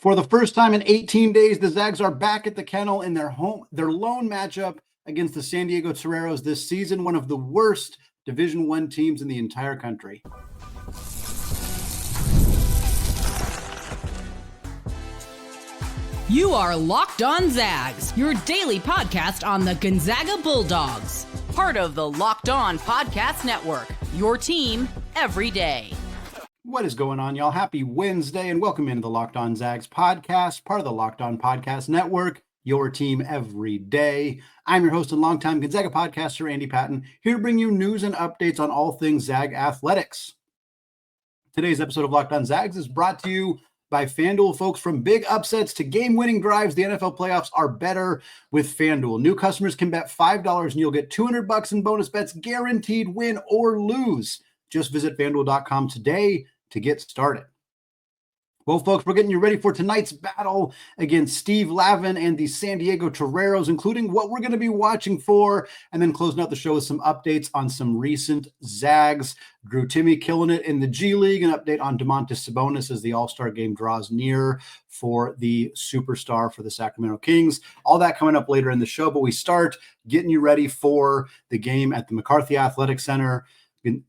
For the first time in 18 days, the Zags are back at the kennel in their lone matchup against the San Diego Toreros this season, one of the worst Division I teams in the entire country. You are Locked On Zags, your daily podcast on the Gonzaga Bulldogs. Part of the Locked On Podcast Network, your team every day. What is going on, y'all? Happy Wednesday, and welcome into the Locked On Zags podcast, part of the Locked On Podcast Network, your team every day. I'm your host and longtime Gonzaga podcaster, Andy Patton, here to bring you news and updates on all things Zag athletics. Today's episode of Locked On Zags is brought to you by FanDuel. Folks, from big upsets to game-winning drives, the NFL playoffs are better with FanDuel. New customers can bet $5 and you'll get $200 in bonus bets, guaranteed win or lose. Just visit FanDuel.com today to get started. Well, folks, we're getting you ready for tonight's battle against Steve Lavin and the San Diego Toreros, including what we're going to be watching for, and then closing out the show with some updates on some recent Zags. Drew Timme killing it in the G League, an update on Domantas Sabonis as the All-Star game draws near for the superstar for the Sacramento Kings. All that coming up later in the show, but we start getting you ready for the game at the McCarthy Athletic Center.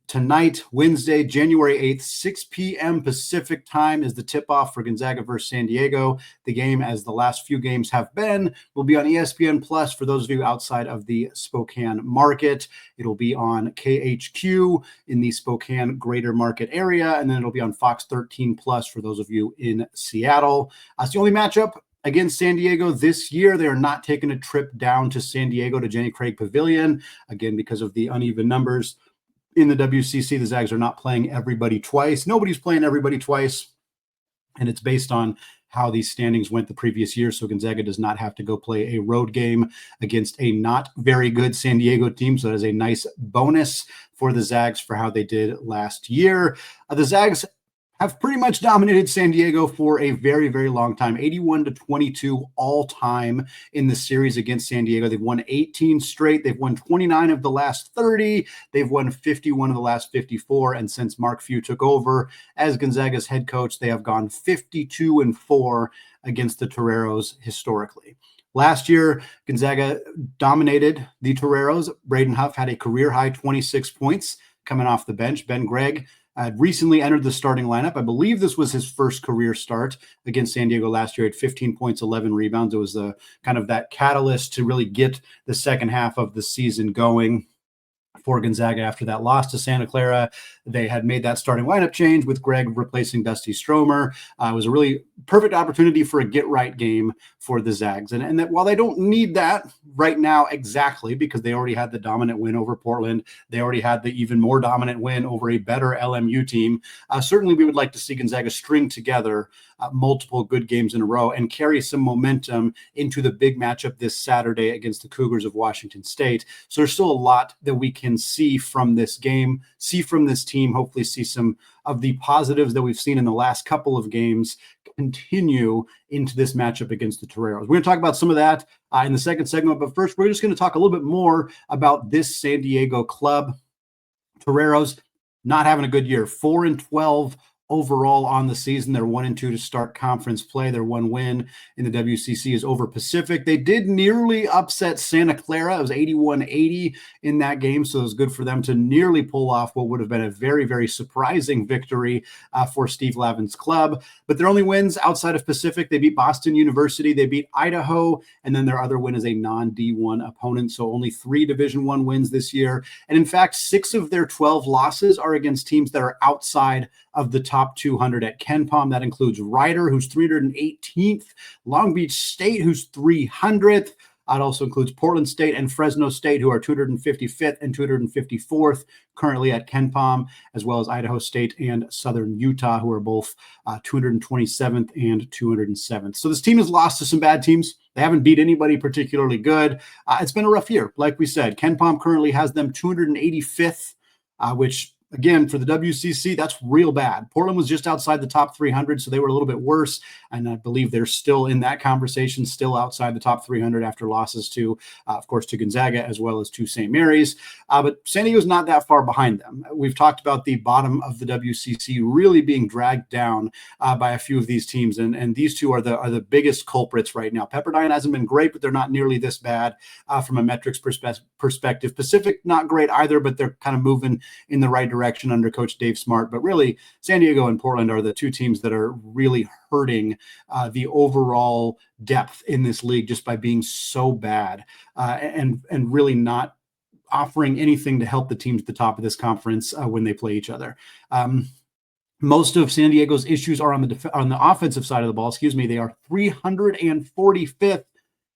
Tonight, Wednesday, January 8th, 6 p.m. Pacific time is the tip-off for Gonzaga versus San Diego. The game, as the last few games have been, will be on ESPN Plus for those of you outside of the Spokane market. It'll be on KHQ in the Spokane greater market area, and then it'll be on Fox 13 Plus for those of you in Seattle. It's the only matchup against San Diego this year. They are not taking a trip down to San Diego to Jenny Craig Pavilion, again, because of the uneven numbers. In the WCC, the Zags are not playing everybody twice. Nobody's playing everybody twice, and it's based on how these standings went the previous year, so Gonzaga does not have to go play a road game against a not very good San Diego team, so that is a nice bonus for the Zags for how they did last year. The Zags have pretty much dominated San Diego for a very, very long time, 81-22 all time in the series against San Diego. They've won 18 straight. They've won 29 of the last 30. They've won 51 of the last 54. And since Mark Few took over as Gonzaga's head coach, they have gone 52-4 against the Toreros historically. Last year, Gonzaga dominated the Toreros. Braden Huff had a career-high 26 points coming off the bench. Ben Gregg recently entered the starting lineup. I believe this was his first career start against San Diego last year at 15 points, 11 rebounds. It was kind of that catalyst to really get the second half of the season going for Gonzaga after that loss to Santa Clara. They had made that starting lineup change with Greg replacing Dusty Stromer. It was a really perfect opportunity for a get-right game for the Zags. And that while they don't need that right now exactly, because they already had the dominant win over Portland, they already had the even more dominant win over a better LMU team, certainly we would like to see Gonzaga string together multiple good games in a row and carry some momentum into the big matchup this Saturday against the Cougars of Washington State. So there's still a lot that we can see from this game, see from this team, hopefully see some of the positives that we've seen in the last couple of games continue into this matchup against the Toreros. We're going to talk about some of that in the second segment, but first we're just going to talk a little bit more about this San Diego club. Toreros not having a good year, 4-12 overall on the season. They're 1-2 to start conference play. Their one win in the WCC is over Pacific. They did nearly upset Santa Clara. It was 81-80 in that game, so it was good for them to nearly pull off what would have been a very, very surprising victory for Steve Lavin's club. But their only wins outside of Pacific, they beat Boston University, they beat Idaho, and then their other win is a non-D1 opponent, so only 3 Division I wins this year. And in fact, 6 of their 12 losses are against teams that are outside of the top 200 at KenPom. That includes Ryder, who's 318th, Long Beach State, who's 300th. It also includes Portland State and Fresno State, who are 255th and 254th currently at KenPom, as well as Idaho State and Southern Utah, who are both 227th and 207th. So this team has lost to some bad teams. They haven't beat anybody particularly good. It's been a rough year. Like we said, KenPom currently has them 285th, which again, for the WCC, that's real bad. Portland was just outside the top 300, so they were a little bit worse. And I believe they're still in that conversation, still outside the top 300 after losses to, of course, to Gonzaga as well as to St. Mary's. But San Diego's not that far behind them. We've talked about the bottom of the WCC really being dragged down by a few of these teams. And these two are the biggest culprits right now. Pepperdine hasn't been great, but they're not nearly this bad from a metrics perspective. Pacific, not great either, but they're kind of moving in the right direction under Coach Dave Smart. But really, San Diego and Portland are the two teams that are really hurting the overall depth in this league just by being so bad and really not offering anything to help the teams at the top of this conference when they play each other. Most of San Diego's issues are on the offensive side of the ball. They are 345th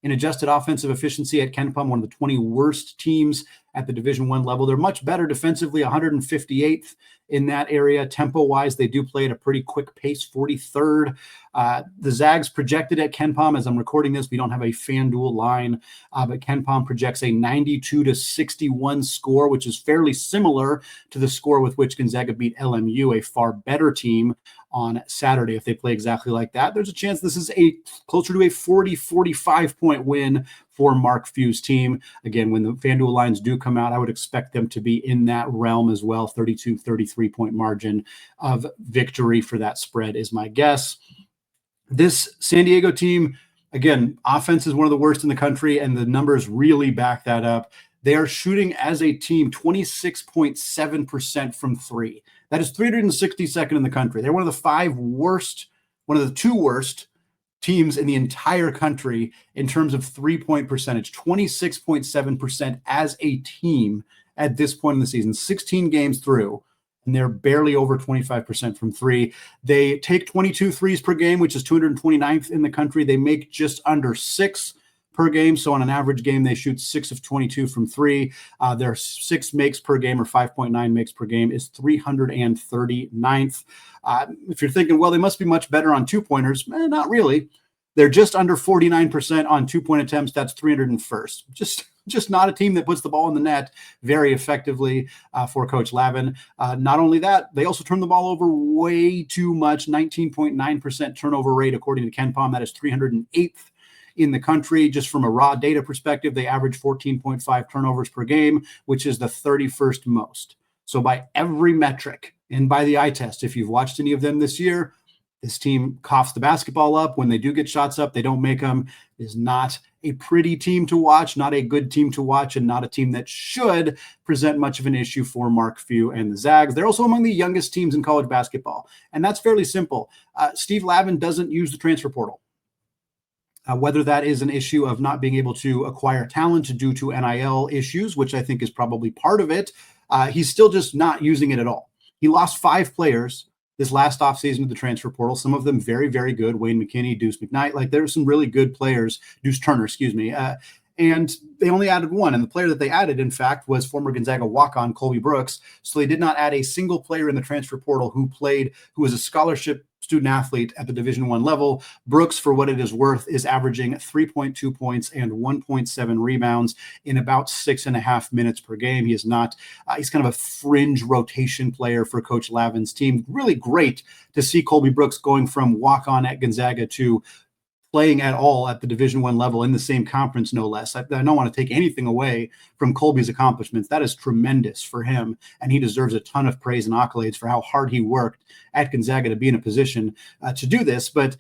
in adjusted offensive efficiency at KenPom, one of the 20 worst teams at the Division I level. They're much better defensively, 158th in that area. Tempo-wise, they do play at a pretty quick pace, 43rd. The Zags projected at KenPom, as I'm recording this, we don't have a FanDuel line, but KenPom projects a 92-61 score, which is fairly similar to the score with which Gonzaga beat LMU, a far better team, on Saturday. If they play exactly like that, there's a chance this is closer to a 40-45 point win for Mark Few's team. Again, when the FanDuel lines do come out, I would expect them to be in that realm as well. 32-33 point margin of victory for that spread is my guess. This San Diego team, again, offense is one of the worst in the country, and the numbers really back that up. They are shooting as a team 26.7% from three. That is 362nd in the country. They're one of the two worst teams in the entire country in terms of 3-point percentage, 26.7% as a team at this point in the season, 16 games through, and they're barely over 25% from three. They take 22 threes per game, which is 229th in the country. They make just under 6 per game. So on an average game, they shoot 6 of 22 from three. Their 6 makes per game, or 5.9 makes per game, is 339th. If you're thinking, well, they must be much better on 2-pointers, not really. They're just under 49% on 2-point attempts. That's 301st. Just not a team that puts the ball in the net very effectively for Coach Lavin. Not only that, they also turn the ball over way too much, 19.9% turnover rate, according to KenPom. That is 308th in the country. Just from a raw data perspective, they average 14.5 turnovers per game, which is the 31st most. So by every metric and by the eye test, if you've watched any of them this year, this team coughs the basketball up. When they do get shots up, they don't make them. It is not a pretty team to watch, not a good team to watch, and not a team that should present much of an issue for Mark Few and the Zags. They're also among the youngest teams in college basketball, and that's fairly simple. Steve Lavin doesn't use the transfer portal. Whether that is an issue of not being able to acquire talent due to NIL issues, which I think is probably part of it, he's still just not using it at all. He lost 5 players this last offseason to the transfer portal, some of them very, very good. Wayne McKinney, Deuce McKnight, there's some really good players, Deuce Turner, and they only added 1. And the player that they added, in fact, was former Gonzaga walk-on Colby Brooks. So they did not add a single player in the transfer portal who was a scholarship student athlete at the Division I level. Brooks, for what it is worth, is averaging 3.2 points and 1.7 rebounds in about 6.5 minutes per game. He is not, he's kind of a fringe rotation player for Coach Lavin's team. Really great to see Colby Brooks going from walk-on at Gonzaga to playing at all at the Division I level in the same conference, no less. I don't want to take anything away from Colby's accomplishments. That is tremendous for him, and he deserves a ton of praise and accolades for how hard he worked at Gonzaga to be in a position to do this. But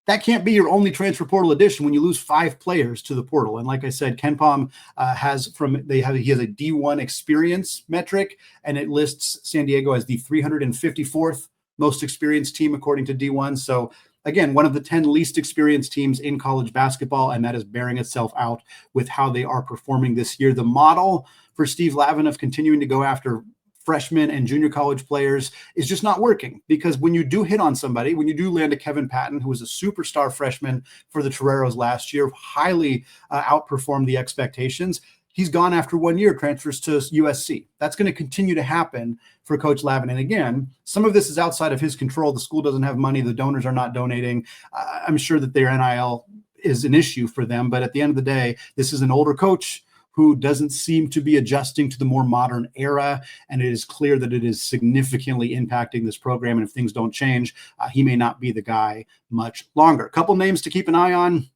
that can't be your only transfer portal addition when you lose 5 players to the portal. And like I said, KenPom he has a D1 experience metric, and it lists San Diego as the 354th most experienced team according to D1. So again, one of the 10 least experienced teams in college basketball, and that is bearing itself out with how they are performing this year. The model for Steve Lavin of continuing to go after freshmen and junior college players is just not working, because when you do hit on somebody, when you do land a Kevin Patton, who was a superstar freshman for the Toreros last year, highly outperformed the expectations, he's gone after 1 year, transfers to USC. That's going to continue to happen for Coach Lavin. And again, some of this is outside of his control. The school doesn't have money. The donors are not donating. I'm sure that their NIL is an issue for them. But at the end of the day, this is an older coach who doesn't seem to be adjusting to the more modern era. And it is clear that it is significantly impacting this program. And if things don't change, he may not be the guy much longer. A couple names to keep an eye on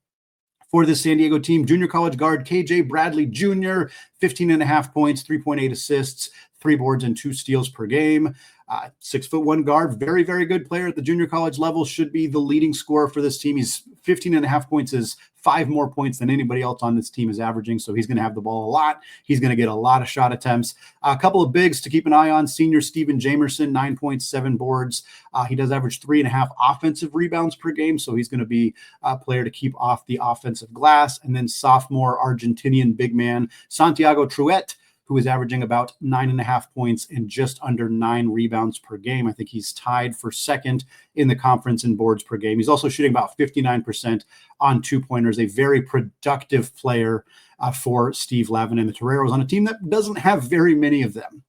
for this San Diego team: junior college guard KJ Bradley Jr., 15.5 points, 3.8 assists, 3 boards, and 2 steals per game. 6'1" guard, very, very good player at the junior college level, should be the leading scorer for this team. He's 15.5 points is 5 more points than anybody else on this team is averaging. So he's going to have the ball a lot. He's going to get a lot of shot attempts. A couple of bigs to keep an eye on: senior Steven Jamerson, 9.7 boards. He does average 3.5 offensive rebounds per game. So he's going to be a player to keep off the offensive glass. And then sophomore Argentinian big man Santiago Truett, who is averaging about 9.5 points and just under 9 rebounds per game. I think he's tied for second in the conference in boards per game. He's also shooting about 59% on 2-pointers, a very productive player for Steve Lavin and the Toreros on a team that doesn't have very many of them.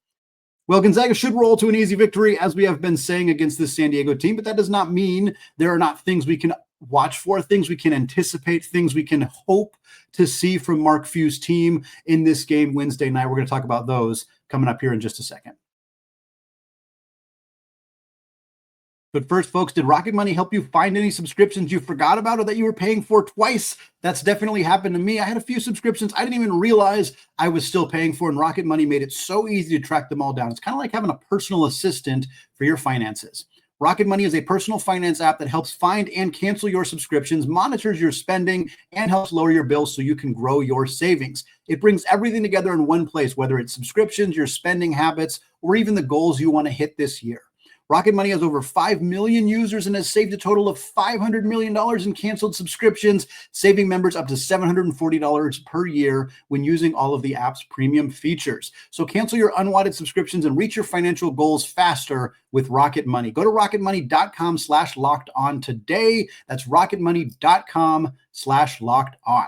Well, Gonzaga should roll to an easy victory, as we have been saying, against this San Diego team, but that does not mean there are not things we can watch for, things we can anticipate, things we can hope to see from Mark Few's team in this game Wednesday night. We're going to talk about those coming up here in just a second. But first, folks, did Rocket Money help you find any subscriptions you forgot about or that you were paying for twice? That's definitely happened to me. I had a few subscriptions I didn't even realize I was still paying for, and Rocket Money made it so easy to track them all down. It's kind of like having a personal assistant for your finances. Rocket Money is a personal finance app that helps find and cancel your subscriptions, monitors your spending, and helps lower your bills so you can grow your savings. It brings everything together in one place, whether it's subscriptions, your spending habits, or even the goals you want to hit this year. Rocket Money has over 5 million users and has saved a total of $500 million in canceled subscriptions, saving members up to $740 per year when using all of the app's premium features. So cancel your unwanted subscriptions and reach your financial goals faster with Rocket Money. Go to rocketmoney.com/locked-on today. That's rocketmoney.com/locked-on.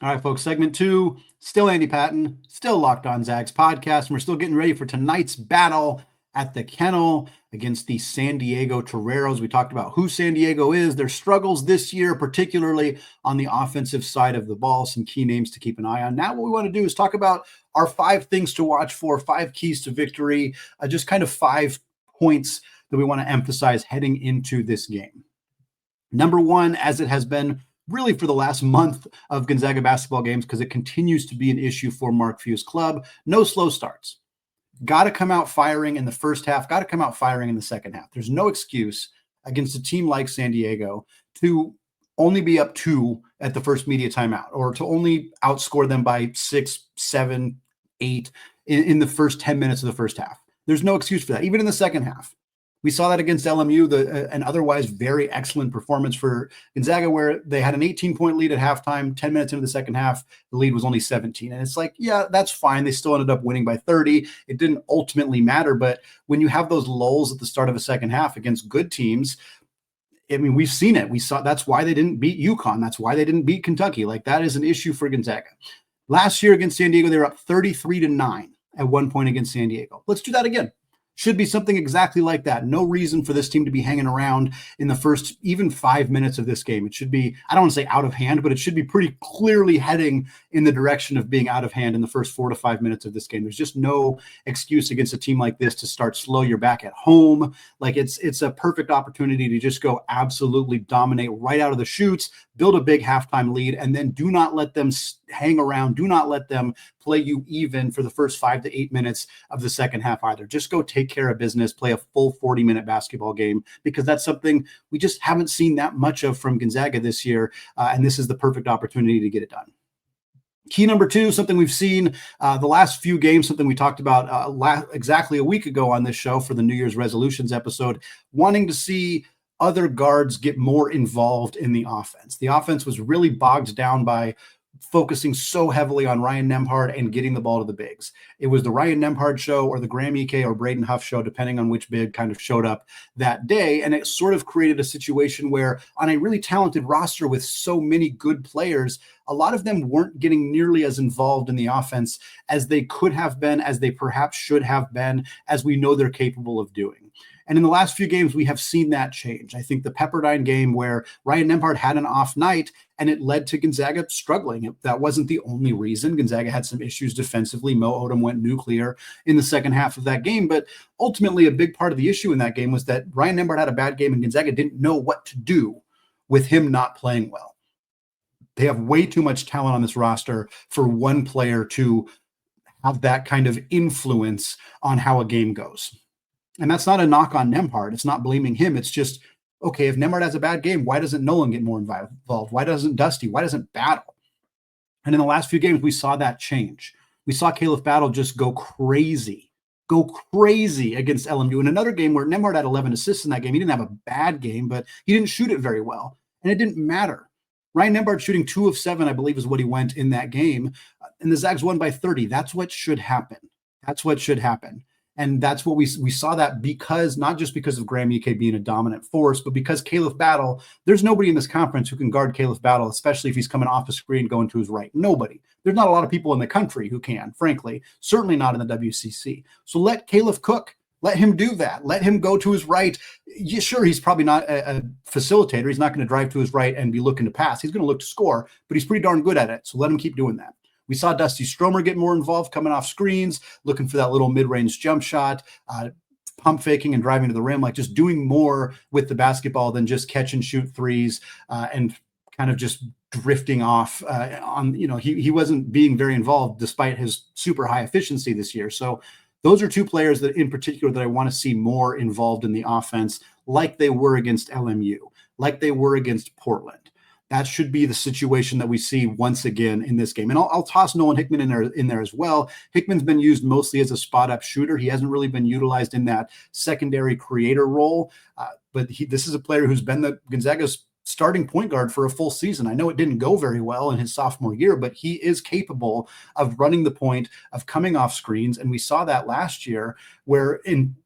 All right, folks, segment 2, still Andy Patton, still Locked On Zags podcast, and we're still getting ready for tonight's battle at the Kennel against the San Diego Toreros. We talked about who San Diego is, their struggles this year, particularly on the offensive side of the ball, some key names to keep an eye on. Now what we want to do is talk about our 5 things to watch for, 5 keys to victory, just kind of 5 points that we want to emphasize heading into this game. Number 1, as it has been really for the last month of Gonzaga basketball games, because it continues to be an issue for Mark Few's club, no slow starts. Got to come out firing in the first half, got to come out firing in the second half. There's no excuse against a team like San Diego to only be up 2 at the first media timeout, or to only outscore them by 6, 7, 8 in the first 10 minutes of the first half. There's no excuse for that, even in the second half. We saw that against LMU, an otherwise very excellent performance for Gonzaga, where they had an 18-point lead at halftime. 10 minutes into the second half, the lead was only 17. And it's like, yeah, that's fine. They still ended up winning by 30. It didn't ultimately matter. But when you have those lulls at the start of a second half against good teams, I mean, we've seen it. We saw that's why they didn't beat UConn. That's why they didn't beat Kentucky. Like, that is an issue for Gonzaga. Last year against San Diego, they were up 33-9 at one point against San Diego. Let's do that again. Should be something exactly like that. No reason for this team to be hanging around in the first even 5 minutes of this game. It should be, I don't want to say out of hand, but it should be pretty clearly heading in the direction of being out of hand in the first 4 to 5 minutes of this game. There's just no excuse against a team like this to start slow. You're back at home. Like, it's a perfect opportunity to just go absolutely dominate right out of the chutes, build a big halftime lead, and then do not let them hang around. Do not let them play you even for the first 5 to 8 minutes of the second half either. Just go take care of business, play a full 40-minute basketball game, because that's something we just haven't seen that much of from Gonzaga this year, and this is the perfect opportunity to get it done. Key number 2, something we've seen the last few games, something we talked about exactly a week ago on this show for the New Year's resolutions episode, wanting to see other guards get more involved in the offense. The offense was really bogged down by focusing so heavily on Ryan Nembhard and getting the ball to the bigs. It was the Ryan Nembhard show or the Graham Ike or Braden Huff show, depending on which big kind of showed up that day. And it sort of created a situation where on a really talented roster with so many good players, a lot of them weren't getting nearly as involved in the offense as they could have been, as they perhaps should have been, as we know they're capable of doing. And in the last few games, we have seen that change. I think the Pepperdine game where Ryan Nembhard had an off night and it led to Gonzaga struggling. That wasn't the only reason. Gonzaga had some issues defensively. Mo Odom went nuclear in the second half of that game. But ultimately, a big part of the issue in that game was that Ryan Nembhard had a bad game and Gonzaga didn't know what to do with him not playing well. They have way too much talent on this roster for one player to have that kind of influence on how a game goes. And that's not a knock on Nembhard. It's not blaming him. It's just, okay, if Nembhard has a bad game, why doesn't Nolan get more involved? Why doesn't Dusty? Why doesn't Battle? And in the last few games, we saw that change. We saw Caleb Battle just go crazy against LMU. In another game where Nembhard had 11 assists in that game, he didn't have a bad game, but he didn't shoot it very well. And it didn't matter. Ryan Nembhard shooting 2 of 7, I believe, is what he went in that game. And the Zags won by 30. That's what should happen. That's what should happen. And that's what we saw that because, not just because of Graham Ike being a dominant force, but because Caleb Battle, there's nobody in this conference who can guard Caleb Battle, especially if he's coming off the screen going to his right. Nobody. There's not a lot of people in the country who can, frankly. Certainly not in the WCC. So let Caleb cook. Let him do that. Let him go to his right. Yeah, sure, he's probably not a facilitator. He's not going to drive to his right and be looking to pass. He's going to look to score, but he's pretty darn good at it. So let him keep doing that. We saw Dusty Stromer get more involved, coming off screens, looking for that little mid-range jump shot, pump faking and driving to the rim, like just doing more with the basketball than just catch and shoot threes and kind of just drifting off on, he wasn't being very involved despite his super high efficiency this year. So those are two players that in particular that I want to see more involved in the offense, like they were against LMU, like they were against Portland. That should be the situation that we see once again in this game. And I'll toss Nolan Hickman in there as well. Hickman's been used mostly as a spot-up shooter. He hasn't really been utilized in that secondary creator role. But this is a player who's been the Gonzaga's starting point guard for a full season. I know it didn't go very well in his sophomore year, but he is capable of running the point, of coming off screens. And we saw that last year where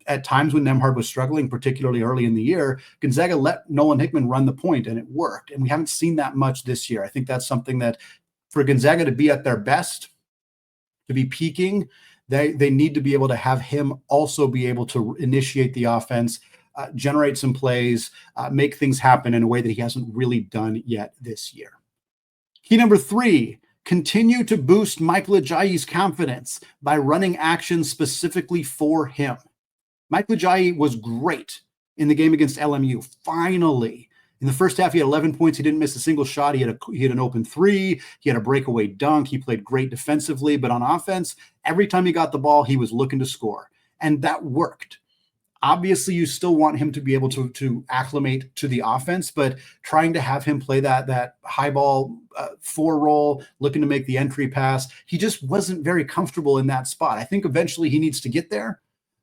at times when Nembhard was struggling, particularly early in the year, Gonzaga let Nolan Hickman run the point and it worked. And we haven't seen that much this year. I think that's something that for Gonzaga to be at their best, to be peaking, they need to be able to have him also be able to initiate the offense, generate some plays, make things happen in a way that he hasn't really done yet this year. Key number 3, continue to boost Michael Ajayi's confidence by running actions specifically for him. Michael Ajayi was great in the game against LMU. Finally, in the first half, he had 11 points. He didn't miss a single shot. He had an open 3. He had a breakaway dunk. He played great defensively, but on offense, every time he got the ball, he was looking to score, and that worked. Obviously, you still want him to be able to acclimate to the offense, but trying to have him play that high ball 4 role, looking to make the entry pass, he just wasn't very comfortable in that spot. I think eventually he needs to get there,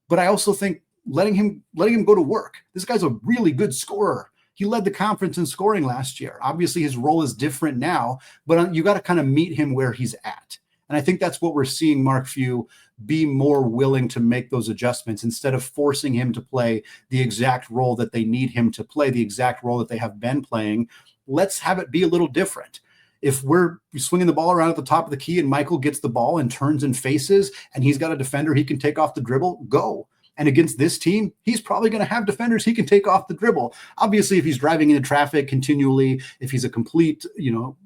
but I also think letting him go to work. This guy's a really good scorer. He led the conference in scoring last year. Obviously, his role is different now, but you got to kind of meet him where he's at. And I think that's what we're seeing Mark Few be more willing to make those adjustments instead of forcing him to play the exact role that they need him to play, the exact role that they have been playing. Let's have it be a little different. If we're swinging the ball around at the top of the key and Michael gets the ball and turns and faces and he's got a defender he can take off the dribble, go. And against this team, he's probably going to have defenders he can take off the dribble. Obviously, if he's driving into traffic continually, if he's a complete,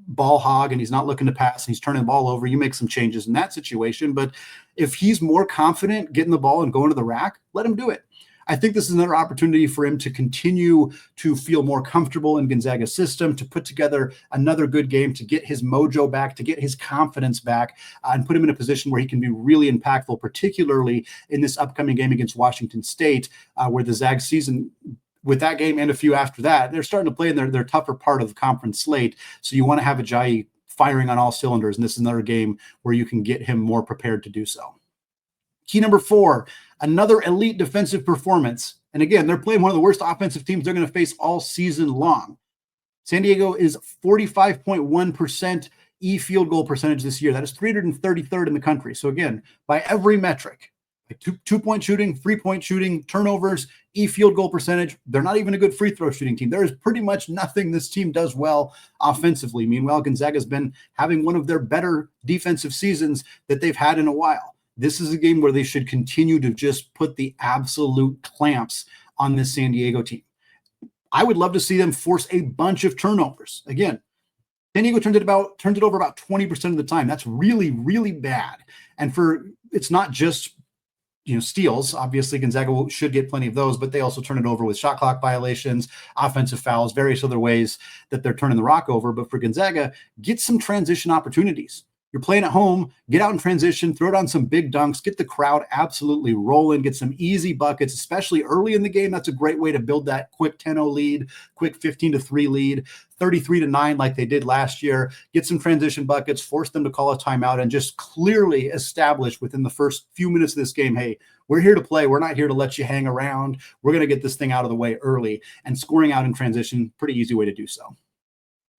ball hog and he's not looking to pass and he's turning the ball over, you make some changes in that situation. But if he's more confident getting the ball and going to the rack, let him do it. I think this is another opportunity for him to continue to feel more comfortable in Gonzaga's system, to put together another good game, to get his mojo back, to get his confidence back, and put him in a position where he can be really impactful, particularly in this upcoming game against Washington State, where the Zags season, with that game and a few after that, they're starting to play in their tougher part of the conference slate. So you want to have Ajayi firing on all cylinders, and this is another game where you can get him more prepared to do so. Key number 4, another elite defensive performance. And again, they're playing one of the worst offensive teams they're going to face all season long. San Diego is 45.1% field goal percentage this year. That is 333rd in the country. So again, by every metric, like two-point shooting, 3-point shooting, turnovers, field goal percentage, they're not even a good free throw shooting team. There is pretty much nothing this team does well offensively. Meanwhile, Gonzaga's been having one of their better defensive seasons that they've had in a while. This is a game where they should continue to just put the absolute clamps on this San Diego team. I would love to see them force a bunch of turnovers. Again, San Diego turned it over about 20% of the time. That's really, really bad. And it's not just steals. Obviously, Gonzaga should get plenty of those, but they also turn it over with shot clock violations, offensive fouls, various other ways that they're turning the rock over. But for Gonzaga, get some transition opportunities. You're playing at home, get out in transition, throw down some big dunks, get the crowd absolutely rolling, get some easy buckets, especially early in the game. That's a great way to build that quick 10-0 lead, quick 15-3 lead, 33-9 like they did last year. Get some transition buckets, force them to call a timeout, and just clearly establish within the first few minutes of this game, hey, we're here to play. We're not here to let you hang around. We're going to get this thing out of the way early. And scoring out in transition, pretty easy way to do so.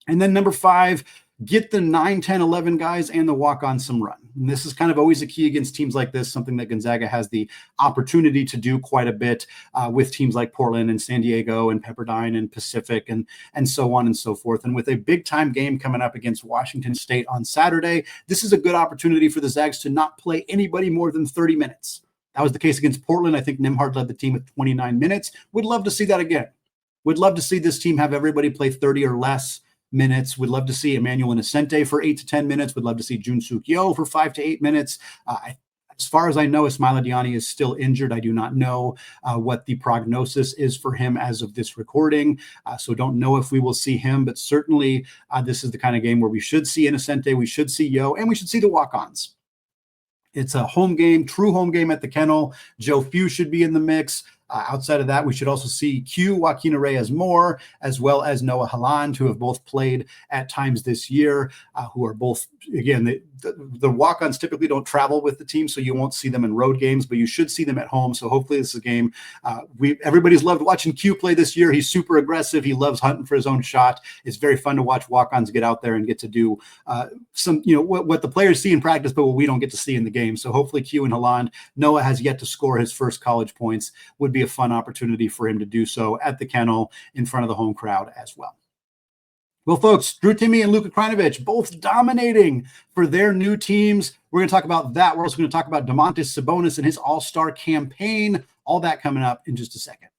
And then number 5, get the 9, 10, 11 guys and the walk-on some run. And this is kind of always a key against teams like this, something that Gonzaga has the opportunity to do quite a bit with teams like Portland and San Diego and Pepperdine and Pacific and so on and so forth. And with a big-time game coming up against Washington State on Saturday, this is a good opportunity for the Zags to not play anybody more than 30 minutes. That was the case against Portland. I think Nembhard led the team with 29 minutes. Would love to see that again. Would love to see this team have everybody play 30 or less minutes. Would love to see Emmanuel Innocente for 8 to 10 minutes. Would love to see Jun Suk Yo for 5 to 8 minutes. As far as I know, Ismaila Diani is still injured. I do not know what the prognosis is for him as of this recording. So don't know if we will see him, but certainly this is the kind of game where we should see Innocente, we should see Yo, and we should see the walk-ons. It's a home game, true home game at the Kennel. Joe Few should be in the mix. Outside of that, we should also see Q, Joaquin Reyes Moore, as well as Noah Haland, who have both played at times this year, who are both, again, the walk-ons typically don't travel with the team, so you won't see them in road games, but you should see them at home. So hopefully this is a game. Everybody's loved watching Q play this year. He's super aggressive. He loves hunting for his own shot. It's very fun to watch walk-ons get out there and get to do some, what the players see in practice, but what we don't get to see in the game. So hopefully Q and Haland. Noah has yet to score his first college points. Would be a fun opportunity for him to do so at the Kennel in front of the home crowd as well. Well, folks, Drew Timme and Luka Krajinovic both dominating for their new teams. We're going to talk about that. We're also going to talk about Domantas Sabonis and his all-star campaign. All that coming up in just a second.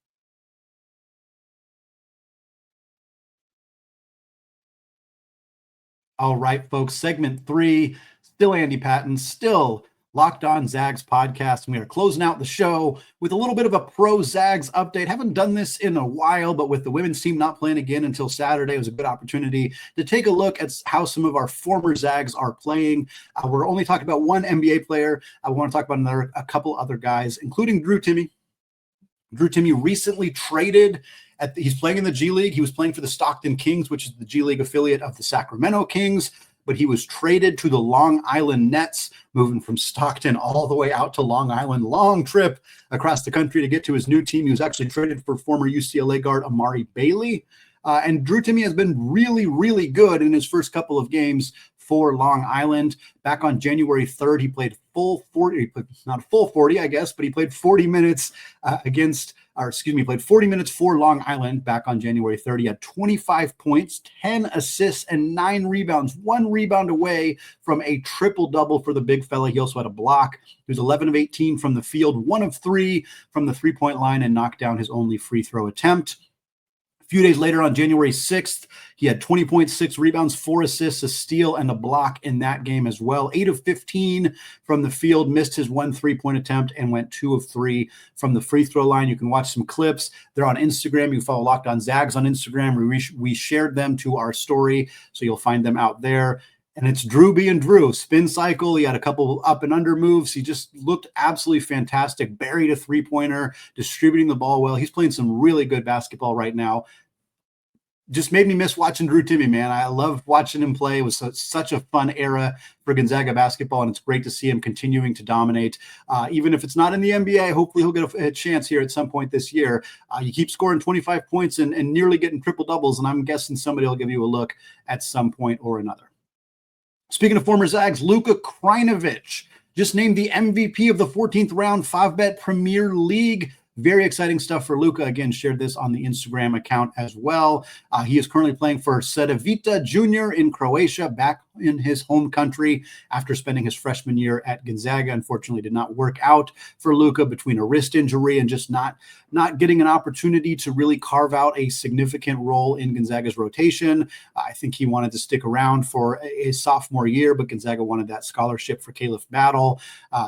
All right, folks, segment 3, still Andy Patton, still Locked On Zags podcast. And we are closing out the show with a little bit of a pro Zags update. Haven't done this in a while, but with the women's team not playing again until Saturday, it was a good opportunity to take a look at how some of our former Zags are playing. We're only talking about one NBA player. I want to talk about a couple other guys, including Drew Timme. Drew Timme recently traded he's playing in the G League. He was playing for the Stockton Kings, which is the G League affiliate of the Sacramento Kings. But he was traded to the Long Island Nets, moving from Stockton all the way out to Long Island. Long trip across the country to get to his new team. He was actually traded for former UCLA guard Amari Bailey. And Drew Timme has been really, really good in his first couple of games for Long Island. Back on January 3rd, he played not full 40, I guess, but he played 40 minutes played 40 minutes for Long Island back on January 3rd. He had 25 points, 10 assists, and 9 rebounds, 1 rebound away from a triple-double for the big fella. He also had a block. He was 11 of 18 from the field, 1 of 3 from the three-point line, and knocked down his only free throw attempt. A few days later, on January 6th, he had 20 points, 6 rebounds, 4 assists, a steal, and a block in that game as well. 8 of 15 from the field, missed his 1 3-point attempt, and went 2 of 3 from the free throw line. You can watch some clips. They're on Instagram. You can follow Locked On Zags on Instagram. We shared them to our story, so you'll find them out there. And it's Drew being Drew. Spin cycle. He had a couple up and under moves. He just looked absolutely fantastic. Buried a three-pointer, distributing the ball well. He's playing some really good basketball right now. Just made me miss watching Drew Timme, man. I love watching him play. It was such a fun era for Gonzaga basketball, and it's great to see him continuing to dominate. Even if it's not in the NBA, hopefully he'll get a chance here at some point this year. You keep scoring 25 points and nearly getting triple-doubles, and I'm guessing somebody will give you a look at some point or another. Speaking of former Zags, Luka Krajinovic just named the MVP of the 14th round 5-Bet Premier League very exciting stuff for Luka. Again, shared this on the Instagram account as well. He is currently playing for Cedevita Junior in Croatia, back in his home country after spending his freshman year at Gonzaga. Unfortunately, did not work out for Luka between a wrist injury and just not getting an opportunity to really carve out a significant role in Gonzaga's rotation. I think he wanted to stick around for a sophomore year, but Gonzaga wanted that scholarship for Caliph Battle.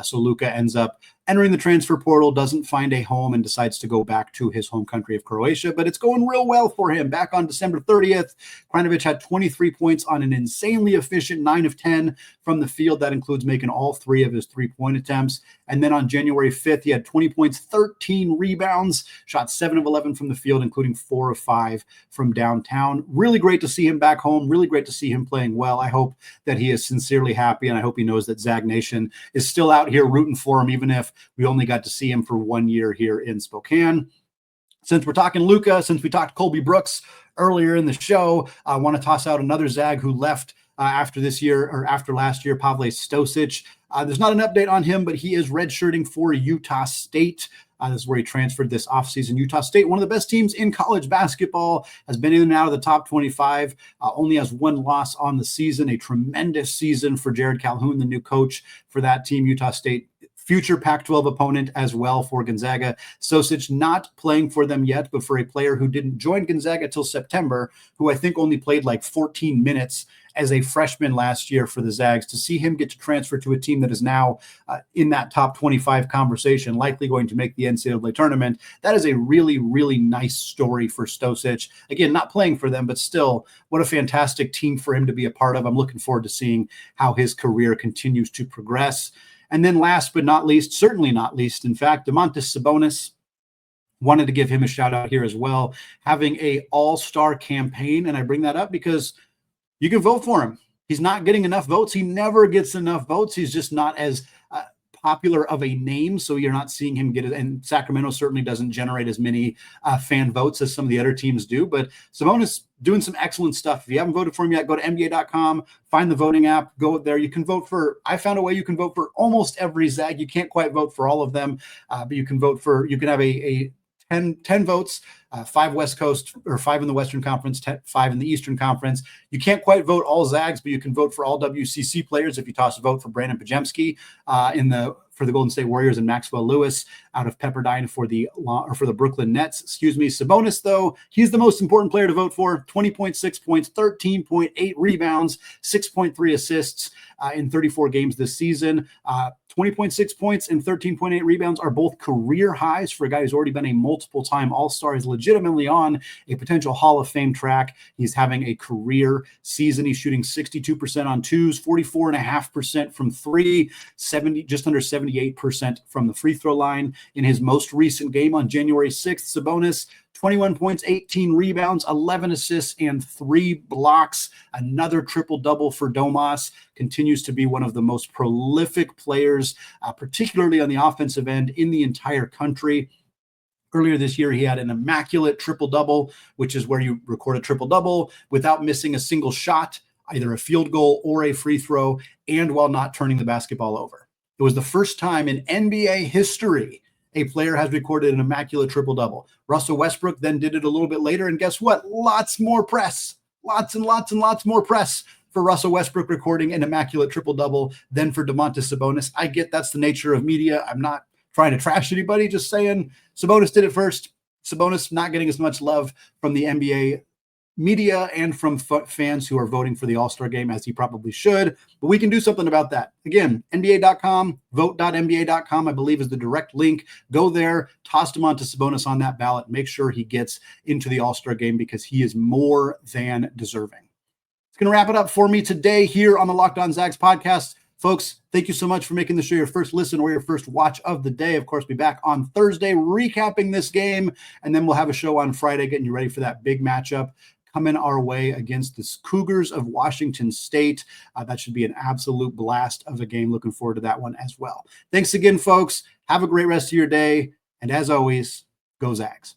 So Luka ends up entering the transfer portal, doesn't find a home, and decides to go back to his home country of Croatia. But it's going real well for him. Back on December 30th, Krajinovic had 23 points on an insanely efficient 9 of 10 from the field. That includes making all 3 of his 3-point attempts. And then on January 5th, he had 20 points, 13 rebounds, shot 7 of 11 from the field, including 4 of 5 from downtown. Really great to see him back home. Really great to see him playing well. I hope that he is sincerely happy, and I hope he knows that Zag Nation is still out here rooting for him, even if we only got to see him for 1 year here in Spokane. Since we're talking Luka, since we talked Colby Brooks earlier in the show, I want to toss out another Zag who left after this year, or after last year, Pavle Stosic. There's not an update on him, but he is redshirting for Utah State. This is where he transferred this offseason. Utah State, one of the best teams in college basketball, has been in and out of the top 25, only has 1 loss on the season. A tremendous season for Jared Calhoun, the new coach for that team. Utah State, future Pac-12 opponent as well for Gonzaga. Stosic not playing for them yet, but for a player who didn't join Gonzaga till September, who I think only played like 14 minutes as a freshman last year for the Zags, to see him get to transfer to a team that is now in that top 25 conversation, likely going to make the NCAA tournament. That is a really, really nice story for Stosic. Again, not playing for them, but still, what a fantastic team for him to be a part of. I'm looking forward to seeing how his career continues to progress. And then last but not least, certainly not least, in fact, Domantas Sabonis, wanted to give him a shout out here as well, having a all-star campaign. And I bring that up because you can vote for him. He's not getting enough votes. He never gets enough votes. He's just not as popular of a name, so you're not seeing him get it. And Sacramento certainly doesn't generate as many fan votes as some of the other teams do. But Sabonis doing some excellent stuff. If you haven't voted for him yet, go to NBA.com, find the voting app, go there. You can vote for, I found a way you can vote for almost every Zag. You can't quite vote for all of them, but you can vote for, you can have a 10 votes, 5 West Coast, or 5 in the Western Conference, 5 in the Eastern Conference. You can't quite vote all Zags, but you can vote for all WCC players if you toss a vote for Brandon Pajemski for the Golden State Warriors and Maxwell Lewis out of Pepperdine for the Brooklyn Nets. Sabonis, though, he's the most important player to vote for. 20.6 points, 13.8 rebounds, 6.3 assists in 34 games this season. 20.6 points and 13.8 rebounds are both career highs for a guy who's already been a multiple-time All-Star. He's legitimately on a potential Hall of Fame track. He's having a career season. He's shooting 62% on twos, 44.5% from 3, just under 78% from the free throw line. In his most recent game on January 6th, Sabonis, 21 points, 18 rebounds, 11 assists, and 3 blocks. Another triple-double for Domas. Continues to be one of the most prolific players, particularly on the offensive end, in the entire country. Earlier this year, he had an immaculate triple-double, which is where you record a triple-double without missing a single shot, either a field goal or a free throw, and while not turning the basketball over. It was the first time in NBA history a player has recorded an immaculate triple-double. Russell Westbrook then did it a little bit later, and guess what? Lots more press. Lots and lots and lots more press for Russell Westbrook recording an immaculate triple-double than for Domantas Sabonis. I get that's the nature of media. I'm not trying to trash anybody, just saying Sabonis did it first. Sabonis not getting as much love from the NBA media and from fans who are voting for the All-Star game as he probably should, but we can do something about that. Again, NBA.com, vote.nba.com, I believe is the direct link. Go there, toss Domantas Sabonis on that ballot, make sure he gets into the All-Star game because he is more than deserving. It's going to wrap it up for me today here on the Locked On Zags podcast. Folks, thank you so much for making the show your first listen or your first watch of the day. Of course, be back on Thursday recapping this game, and then we'll have a show on Friday getting you ready for that big matchup coming our way against the Cougars of Washington State. That should be an absolute blast of a game. Looking forward to that one as well. Thanks again, folks. Have a great rest of your day. And as always, go Zags.